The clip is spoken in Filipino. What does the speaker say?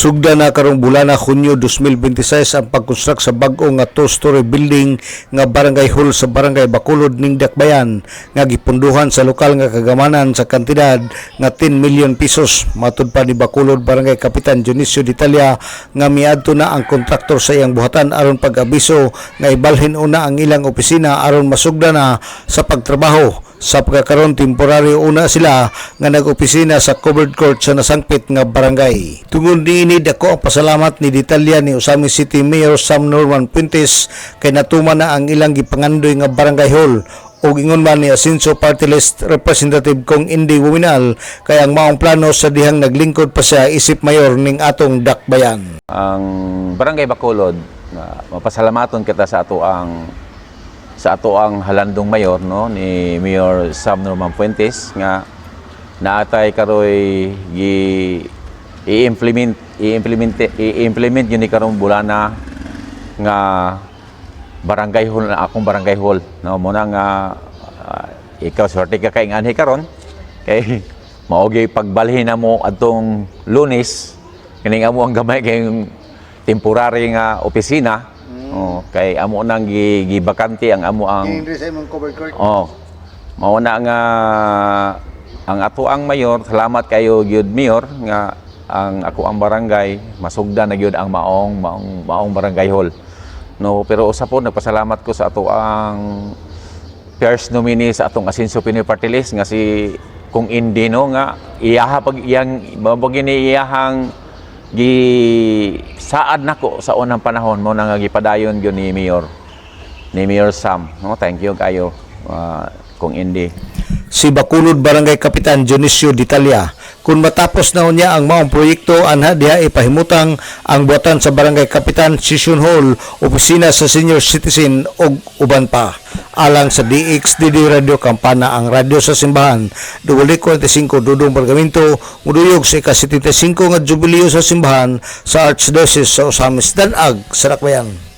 Sugda na karong bulan na Hunyo 2026 ang pagkonstruct sa bag-o nga two-story building nga barangay hall sa barangay Bacolod ning Dakbayan nga gipunduhan sa lokal nga kagamanan sa kantidad nga 10 million pesos. Matud pa ni Bacolod Barangay Kapitan Dionisio Ditalia nga miadto na ang kontraktor sa iyang buhatan aron pag-abiso nga ibalhin una ang ilang opisina aron masugda na sa pagtrabaho. Sa pagkakaroon temporaryo una sila nga nag-opisina sa covered court sa nasangpit nga barangay. Tungod niini dako ang pasalamat ni Ditalia ni Osamis City Mayor Sam Norman Puentes kay natuman na ang ilang gipangandoy nga barangay hall ug ingon man ni Asenso Party List Representative Kong Indy Wuminal kay ang maong plano sa dihang naglingkod pa siya isip mayor ning atong Dakbayan. Ang barangay Bacolod, mapasalamaton kita sa ato ang halandong mayor no ni Mayor Sam Norman Puentes nga naatay karoy i-implement yun ni karong bulana nga barangay hall na akong barangay hall no mo na nga ikaw swerte ka kay anhi karon kay maogi pagbalhin na mo adtong Lunes kining amo ang gamay kay temporary nga opisina. Kay amo nang gibakante ang amo ang covered court. Mao na nga ang ato ang mayor, salamat kayo gyud mayor nga ang ako ang barangay masugda na gyud ang maong barangay hall. No, pero usa po nagpasalamat ko sa ato ang first nominee sa atong Asenso Pinoy Party List nga si Kung Indy no nga iyaha pag iyang mabagi ni iyahang saad nako sa unang panahon mo nang gipadayon gyud ni Mayor Sam no, thank you kayo Kung Indy. Si Bacolod Barangay Kapitan Dionisio Ditalia kung matapos na unya ang maong proyekto anha diha ipahimutang ang buhatan sa Barangay Kapitan Session Hall, opisina sa senior citizen ug uban pa. Alang sa DXDD Radio Kampana ang radyo sa simbahan, 45 Dudong Bargamento, muduyog sa ika-75 nga jubileo sa simbahan sa Archdiocese sa Osamis Danag sa Dakbayan.